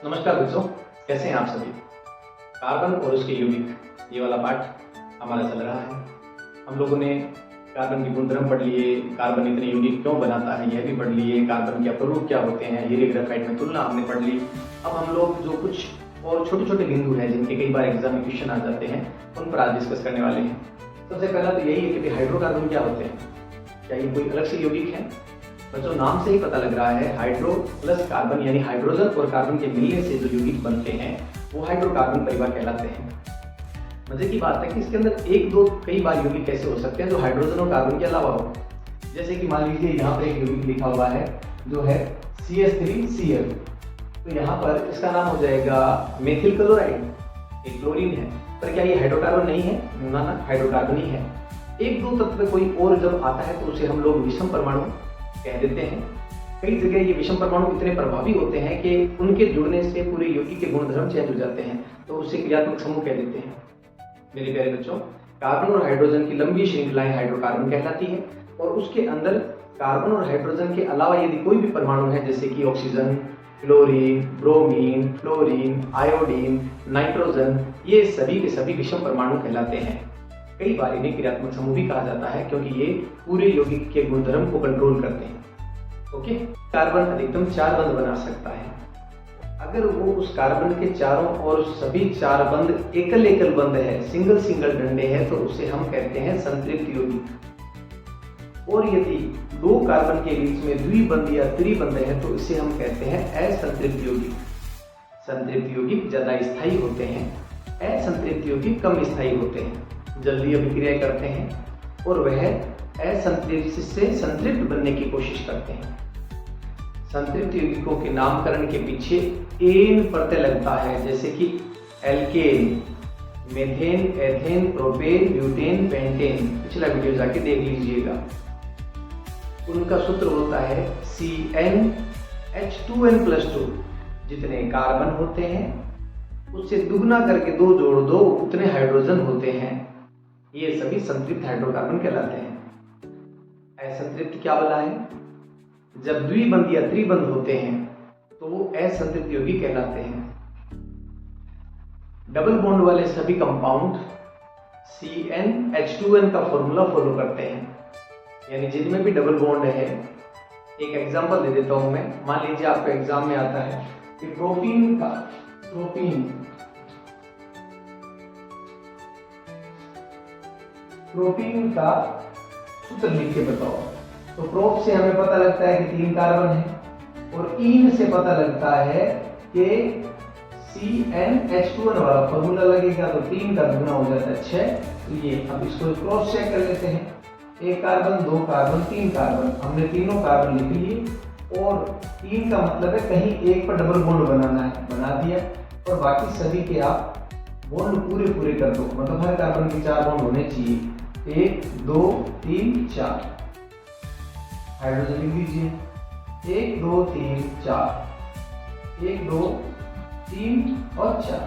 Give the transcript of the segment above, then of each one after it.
नमस्कार दोस्तों, कैसे हैं आप सभी। कार्बन और उसके यौगिक ये वाला पाठ हमारा चल रहा है। हम लोगों ने कार्बन के गुणधर्म पढ़ लिए, कार्बन इतने यौगिक क्यों बनाता है यह भी पढ़ लिए, कार्बन के अपरूप क्या होते हैं, हीरे ग्रेफाइट में तुलना हमने पढ़ ली। अब हम लोग जो कुछ और छोटे छोटे बिंदु हैं जिनके कई बार एग्जाम में क्वेश्चन आ जाते हैं उन पर आज डिस्कस करने वाले हैं। सबसे पहला तो यही है कि हाइड्रोकार्बन क्या होते हैं, क्या ये कोई अलग से यौगिक है। बच्चों, नाम से ही पता लग रहा है हाइड्रो प्लस कार्बन यानी हाइड्रोजन और कार्बन के मिलने से जो यौगिक बनते हैं वो हाइड्रोकार्बन परिवार कहलाते हैं। मजे की बात है कि इसके अंदर एक दो कई बार यौगिक कैसे हो सकते हैं जो हाइड्रोजन और कार्बन के अलावा हो। जैसे कि मान लीजिए यहाँ पर एक यौगिक लिखा हुआ है जो है CH3Cl, तो यहाँ पर इसका नाम हो जाएगा मेथिल क्लोराइड, एक क्लोरीन है। पर क्या ये हाइड्रोकार्बन नहीं है? ना, हाइड्रोकार्बन ही है। एक दो तत्व में कोई और जब आता है तो उसे हम लोग विषम परमाणु कह देते हैं। कई जगह ये विषम परमाणु इतने प्रभावी होते हैं कि उनके जुड़ने से पूरे यौगिक के गुणधर्म चेंज हो जाते हैं, तो उसे क्रियात्मक समूह कह देते हैं। मेरे प्यारे बच्चों, कार्बन और हाइड्रोजन की लंबी श्रृंखलाएं हाइड्रोकार्बन कहलाती है और उसके अंदर कार्बन और हाइड्रोजन के अलावा यदि कोई भी परमाणु है जैसे कि oxygen, chlorine, bromine, fluorine, iodine, nitrogen, ये सभी के सभी विषम परमाणु कहलाते हैं। कई बार इन्हें क्रियात्मक समूह भी कहा जाता है क्योंकि ये पूरे यौगिक के गुणधर्म को कंट्रोल करते हैं। ओके, कार्बन अधिकतम 4 बंध बना सकता है। अगर वो उस कार्बन के चारों और सभी 4 बंध एकल एकल बंध है, सिंगल सिंगल डंडे हैं, तो उसे हम कहते हैं संतृप्त यौगिक। और यदि 2 कार्बन के बीच में द्विबंध या त्रिबंध है तो इसे हम कहते हैं असंतृप्त यौगिक। संतृप्त यौगिक ज्यादा स्थायी होते हैं, असंतृप्त यौगिक कम स्थायी होते हैं, जल्दी अभिक्रिया करते हैं और वह असंतृप्त से संतृप्त बनने की कोशिश करते हैं। संतृप्त यौगिकों के नामकरण के पीछे एन प्रत्यय लगता है, जैसे कि alkane, methane, ethane, propane, butane, pentane. पिछला वीडियो जाके देख लीजिएगा। उनका सूत्र होता है CnH2n+2। जितने कार्बन होते हैं उससे दुगना करके 2 जोड़ दो, उतने हाइड्रोजन होते हैं। ये सभी संतृप्त हाइड्रोकार्बन कहलाते हैं। असंतृप्त क्या बोला है? जब द्विबंध या त्रिबंध होते हैं तो वो असंतृप्त यौगिक कहलाते हैं। डबल बॉन्ड वाले सभी कंपाउंड CnH2n का फॉर्मूला फॉलो करते हैं, यानी जिनमें भी डबल बॉन्ड है। एक एग्जांपल दे देता हूं मैं। मान लीजिए आपको एग्जाम में आता है कि प्रोपीन का सूत्र लिख के बताओ। तो प्रोप से हमें पता लगता है कि 3 कार्बन है और इन से पता लगता है कि CnH2n वाला फॉर्मूला लगेगा तो 3 का दुगना हो जाता है 6। तो ये अब इसको क्रॉस चेक कर लेते हैं। 1 कार्बन, 2 कार्बन, 3 कार्बन, हमने तीनों कार्बन लिख लिए और 3 का मतलब है कहीं एक पर डबल बॉन्ड बनाना है, बना दिया। और बाकी सभी के आप बॉन्ड पूरे कर दो, मतलब हर कार्बन के 4 बॉन्ड होने चाहिए। 1 2 3 4। हाइड्रोजन लिख दीजिए 1 2 3 4, 1 2 3 और 4।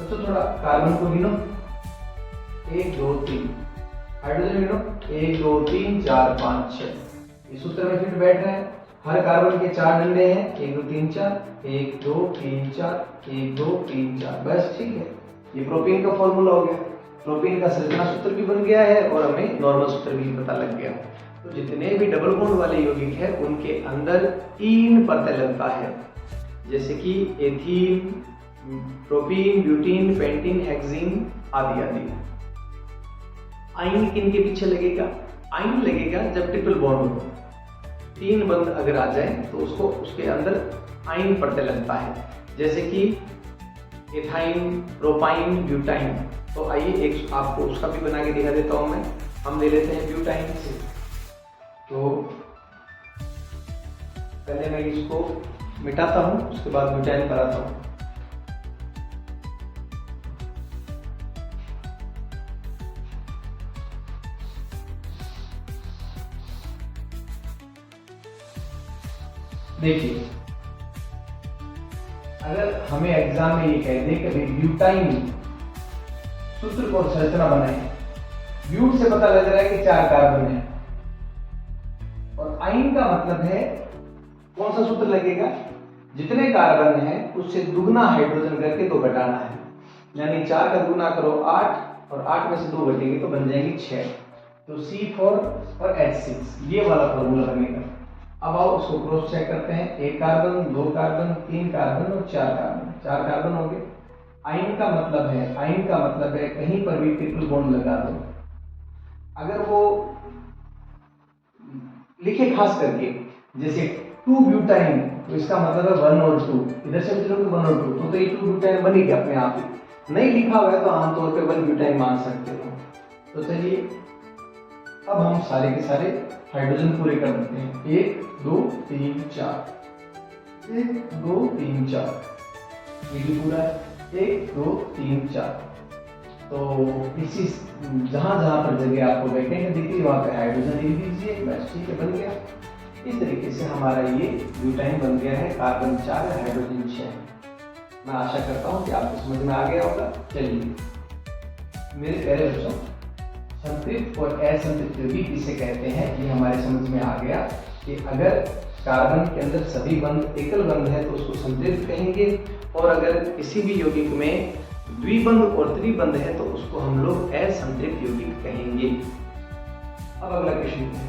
तो थोड़ा कार्बन को गिनो, 1 2 3। हाइड्रोजन गिनो 1 2 3 4 5 6। इस सूत्र में फिट बैठ रहे हैं। हर कार्बन के 4 डंडे हैं, 1 2 3 4, 1 2 3 4, 1 2 3 4, बस ठीक है। ये प्रोपीन का फॉर्मूला हो गया। प्रोपीन का संरचना सूत्र भी बन गया है और हमें नॉर्मल सूत्र भी पता लग गया। तो जितने भी डबल बॉन्ड वाले यौगिक है उनके अंदर इन प्रत्यय लगता है, जैसे कि ethene, propene, butene, pentene, hexene आदि आदि। आइन किन के पीछे लगेगा? आइन लगेगा जब ट्रिपल बॉन्ड हो, 3 बंध अगर आ जाए तो उसको उसके अंदर आइन प्रत्यय लगता है, जैसे कि एथाइन, प्रोपाइन, ब्यूटाइन। तो आइए एक आपको उसका भी बना के दिखा देता हूं मैं। हम ले लेते हैं ब्यूटाइन से। तो पहले मैं इसको मिटाता हूं, उसके बाद ब्यूटाइन पर आता हूं। देखिए, अगर हमें एग्जाम में ये कह दे कि ब्यूटाइन सूत्र और संरचना बनाए, ब्यूट से पता लग रहा है कि 4 कार्बन है और आइन का मतलब है कौन सा सूत्र लगेगा? जितने कार्बन है उससे दुगना हाइड्रोजन करके 2 घटाना है, यानी 4 का दुगना करो 8 और 8 में से 2 घटेंगे तो बन जाएंगे 6। तो C4 और H6 ये वाला फॉर्मूला बनेगा। अब आओ उसको क्रॉस चेक करते हैं। 1 कार्बन, 2 कार्बन, 3 कार्बन और 4 कार्बन। 4 कार्बन हो गए। आयन का मतलब है कहीं पर भी ट्रिपल बॉन्ड लगा दो। अगर वो लिखे खास करके जैसे 2 ब्यूटाइन, तो इसका मतलब है 1 और 2, इधर से चलो 1 और 2, तो ये 2 ब्यूटाइन बनेगी अपने आप ही। नहीं लिखा हुआ है तो आमतौर पे 1 ब्यूटाइन मान सकते हो। तो चलिए अब हम सारे के सारे हाइड्रोजन पूरे कर देते हैं। 1 2 3 4, 1 2 3 4, ये भी पूरा है। 1 2 3 4। तो इसी जहां जहां पर जगह आपको वैकेंट दिख रही है वहां पे हाइड्रोजन लिख दीजिए, बस ठीक है, बन गया। इस तरीके से हमारा ये ब्यूटाइन बन गया है, कार्बन 4 हाइड्रोजन 6। मैं आशा करता हूँ कि आपको समझ में आ गया होगा। चलिए मेरे प्यारे बच्चों, संतृप्त और असंतृप्त यौगिक किसे कहते हैं ये हमारे समझ में आ गया कि अगर कार्बन के अंदर सभी बंध एकल बंध है तो उसको संतृप्त कहेंगे, और अगर किसी भी यौगिक में द्विबंध और त्रिबंध है तो उसको हम लोग असंतृप्त यौगिक कहेंगे। अब अगला क्वेश्चन है,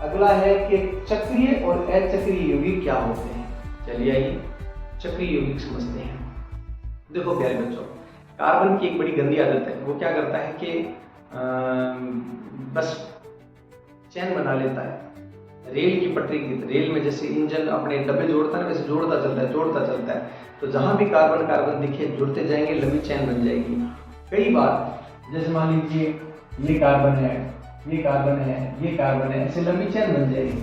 अगला है कि चक्रीय और अचक्रीय यौगिक क्या होते हैं। चलिए आइए चक्रीय यौगिक समझते हैं। देखो प्यारे बच्चों, कार्बन की एक बड़ी गंदी आदत है, वो क्या करता है कि बस चैन बना लेता है। रेल की पटरी की, रेल में जैसे इंजन अपने डब्बे जोड़ता है ना, वैसे जोड़ता चलता है। तो जहां भी कार्बन कार्बन दिखे जुड़ते जाएंगे, लंबी चैन बन जाएगी। कई बार जैसे मान लीजिए ये कार्बन है, ये कार्बन है, ये कार्बन है, ऐसे लंबी चैन बन जाएगी।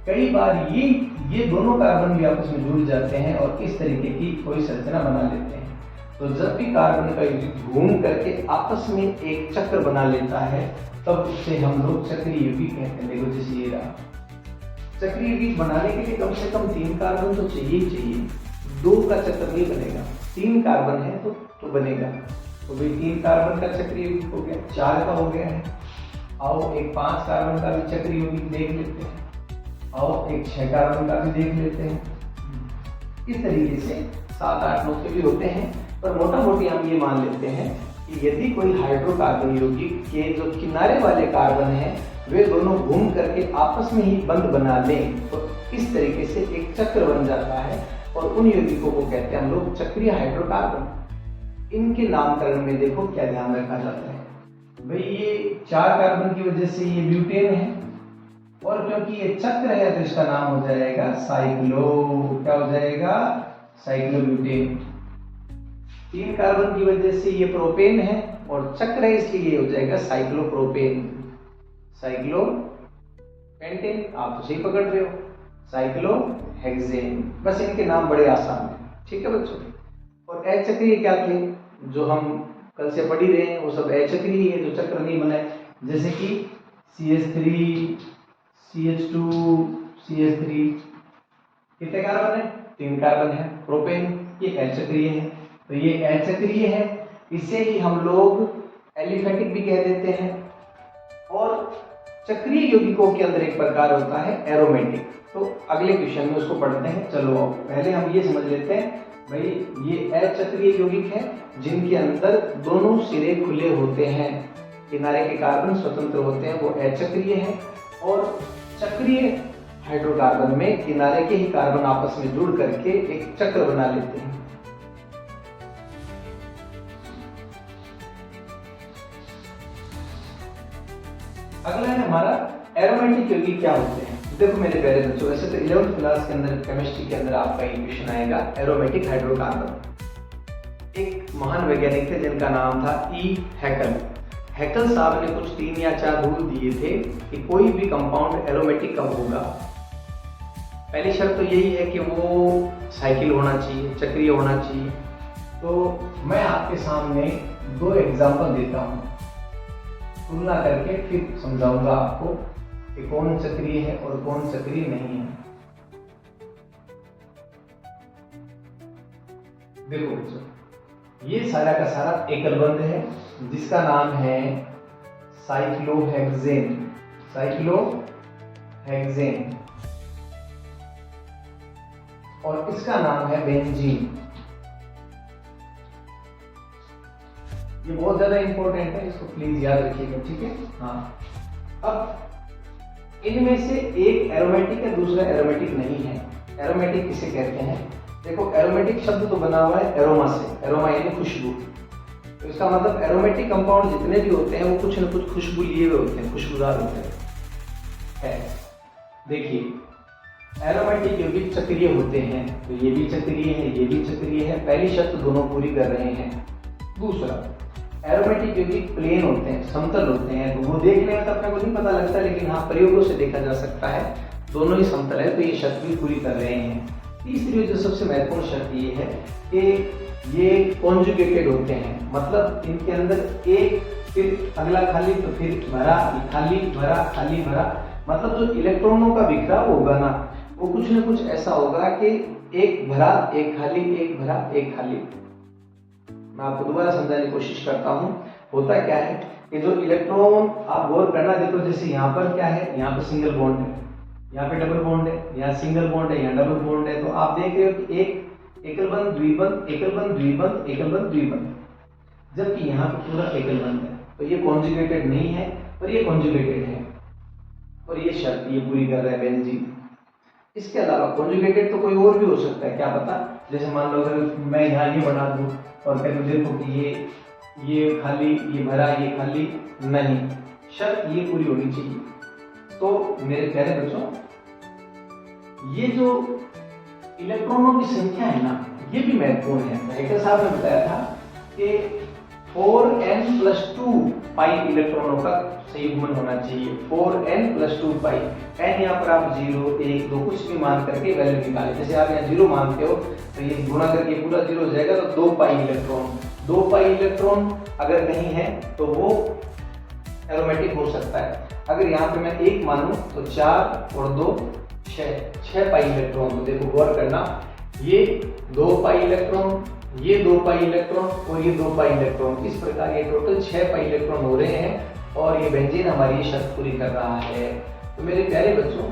कई बार ये दोनों कार्बन भी आपस में जुड़ जाते हैं और इस तरीके की कोई संरचना बना लेते हैं। तो जब भी कार्बन का यौगिक घूम करके आपस में एक चक्र बना लेता है तब उसे हम लोग चक्रीय यौगिक कहते हैं। देखो जैसे ये रहा, चक्रीय यौगिक बनाने के लिए कम से कम 3 कार्बन तो चाहिए। 2 का चक्र नहीं बनेगा, 3 कार्बन है तो बनेगा। तो भाई 3 कार्बन का चक्रीय यौगिक हो गया, 4 का हो गया है। आओ एक 5 कार्बन का भी चक्रीय यौगिक देख लेते हैं। आओ एक 6 कार्बन का भी देख लेते हैं। इस तरीके से 7 8 9 के भी होते हैं, पर मोटा मोटी हम ये मान लेते हैं कि यदि कोई हाइड्रोकार्बन यौगिक के जो किनारे वाले कार्बन हैं वे दोनों घूम करके आपस में ही बंध बना लें तो इस तरीके से एक चक्र बन जाता है, और उन यौगिकों को कहते हैं हम लोग चक्रीय हाइड्रोकार्बन। इनके नामकरण में देखो क्या ध्यान रखा जाता है, भाई ये 4 कार्बन की वजह से ये ब्यूटेन है, और क्योंकि ये चक्र है तो इसका नाम हो जाएगा क्या हो जाएगा, साइक्लोब्यूटेन। 3 कार्बन की वजह से ये प्रोपेन है और चक्र है इसलिए ये हो जाएगा साइक्लोप्रोपेन, साइक्लोपेंटेन। आप तो सही पकड़ रहे हो, साइक्लोहेक्सेन। बस इनके नाम बड़े आसान हैं, ठीक है बच्चों। और अचक्रीय क्या थे जो हम कल से पढ़ ही रहे हैं, वो सब अचक्रीय है जो चक्र नहीं बनाए, जैसे कि CH3 CH2 CH3। कितने कार्बन है, 3 कार्बन है। प्रोपेन ये अचक्रीय है, तो ये अचक्रीय है, इसे ही हम लोग एलिफेटिक भी कह देते हैं। और चक्रीय यौगिकों के अंदर एक प्रकार होता है एरोमेटिक, तो अगले क्वेश्चन में उसको पढ़ते हैं। चलो पहले हम ये समझ लेते हैं, भाई ये अचक्रीय यौगिक है जिनके अंदर दोनों सिरे खुले होते हैं, किनारे के कार्बन स्वतंत्र होते हैं, वो अचक्रीय है। और चक्रीय हाइड्रोकार्बन में किनारे के ही कार्बन आपस में जुड़ करके एक चक्र बना लेते हैं। अगला है हमारा एरोमेटिक यौगिक क्या होते हैं। देखो मेरे प्यारे बच्चों, वैसे तो 11th क्लास के अंदर केमिस्ट्री के अंदर आपका ये क्वेश्चन आएगा एरोमेटिक हाइड्रोकार्बन। एक महान वैज्ञानिक थे जिनका नाम था E. हैकल साहब ने कुछ 3 या 4 रूल दिए थे कि कोई भी कंपाउंड एरोमेटिक कब होगा। पहली शर्त तो यही है कि वो साइकिल होना चाहिए, चक्रीय होना चाहिए। तो मैं आपके सामने 2 एग्जाम्पल देता हूँ, तुलना करके फिर समझाऊंगा आपको कि कौन चक्रीय है और कौन चक्रीय नहीं है। देखो बच्चों, ये सारा का सारा एकल बंध है जिसका नाम है साइक्लोहेक्सेन। और इसका नाम है बेंजीन। ये बहुत ज्यादा इंपॉर्टेंट है, इसको प्लीज याद रखिएगा, ठीक है। हाँ, अब इनमें से एक एरोमेटिक है, दूसरा एरोमेटिक नहीं है। एरोमेटिक किसे कहते हैं? देखो, एरोमेटिक शब्द तो बना हुआ है एरोमा से, एरोमा यानी खुशबू। तो इसका मतलब एरोमेटिक कंपाउंड जितने भी होते हैं वो कुछ न कुछ खुशबू लिए हुए होते हैं, खुशबूदार होते हैं। देखिए, एरोमेटिक यौगिक चक्रीय होते हैं, तो ये भी चक्रीय है, ये भी चक्रीय है। पहली शर्त दोनों पूरी कर रहे हैं। दूसरा, एरोमेटिक यौगिक प्लेन होते हैं, समतल होते हैं। तो वो देखने में तो अपने को नहीं पता लगता, लेकिन हाँ प्रयोगों से देखा जा सकता है दोनों ही समतल है, तो ये शर्त भी पूरी कर रहे हैं। तीसरी जो सबसे महत्वपूर्ण शर्त ये है कि ये कॉन्जुगेटेड होते हैं, मतलब इनके अंदर एक फिर अगला खाली, तो फिर भरा, खाली भरा, खाली भरा, मतलब जो इलेक्ट्रॉनों का बिखराव होगा ना, वो कुछ न कुछ ऐसा होगा कि एक भरा, एक खाली, एक भरा, एक खाली। मैं आपको दोबारा समझाने की कोशिश करता हूँ। होता क्या है कि जो इलेक्ट्रॉन, आप गौर करना, देखो जैसे यहाँ पर क्या है, यहाँ पर सिंगल बॉन्ड है, यहाँ पे डबल बॉन्ड है, यहाँ सिंगल बॉन्ड है, यहाँ डबल बॉन्ड है। तो आप देख रहे हो कि एक एकल बंध, द्विबंध, एकल बंध, द्विबंध, एकल बंध, द्विबंध, जबकि यहाँ पे पूरा एकल बंध है। तो ये कॉन्जुगेटेड नहीं है और ये कॉन्जुगेटेड है, और ये शर्त ये पूरी कर रहा है बेंजीन। इसके अलावा कॉन्जुगेटेड तो कोई और भी हो सकता है, क्या पता। जैसे मान लो अगर मैं यहाँ ये बना दूं और कहूँ देखो कि ये खाली, ये भरा, ये खाली, नहीं, शर्त ये पूरी होनी चाहिए। तो मेरे प्यारे बच्चों, ये जो इलेक्ट्रॉनों की संख्या है ना, ये भी महत्वपूर्ण है। हेक्टर साहब ने बताया था कि 4n+2 पाई इलेक्ट्रॉनों का संयुग्मन होना चाहिए। 4n+2 पाई, n यहाँ पर आप 0, 1, 2 कुछ भी मान करके वैल्यू निकालें। जैसे आप यहाँ 0 मानते हो तो ये गुणा करके पूरा 0 हो जाएगा, तो 2 पाई इलेक्ट्रॉन। 2 पाई इलेक्ट्रॉन अगर कहीं है तो वो एरोमेटिक हो सकता है। अगर यहाँ पे मैं 1 मानूं तो 4 और 2 6 पाई इलेक्ट्रॉन। तो देखो गौर करना, ये 2 पाई इलेक्ट्रॉन, ये 2 पाई इलेक्ट्रॉन और ये 2 पाई इलेक्ट्रॉन, इस प्रकार ये टोटल 6 पाई इलेक्ट्रॉन हो रहे हैं, और ये बेंजीन हमारी शर्त पूरी कर रहा है। तो मेरे प्यारे बच्चों,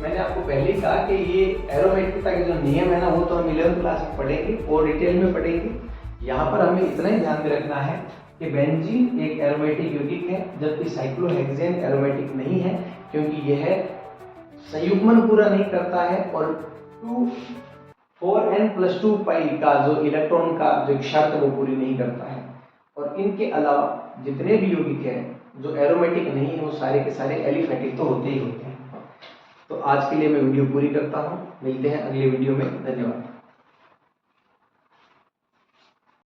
मैंने आपको पहले कहा कि ये एरोमेटिकता के जो नियम है ना, वो तो हम 11th क्लास में पढ़ेंगे और डिटेल में पढ़ेंगे। यहाँ पर हमें इतना ही ध्यान में रखना है कि बेंजीन एक एरोमेटिक यौगिक है, जबकि साइक्लोहेक्सेन एरोमेटिक नहीं है, क्योंकि यह संयुग्मन पूरा नहीं करता है और 4n+2 पाई का जो इलेक्ट्रॉन का जो शर्त वो पूरी नहीं करता है। और इनके अलावा जितने भी यौगिक हैं जो एरोमेटिक नहीं है, वो सारे के सारे एलिफेटिक तो होते ही होते हैं। तो आज के लिए मैं वीडियो पूरी करता हूँ, मिलते हैं अगले वीडियो में, धन्यवाद।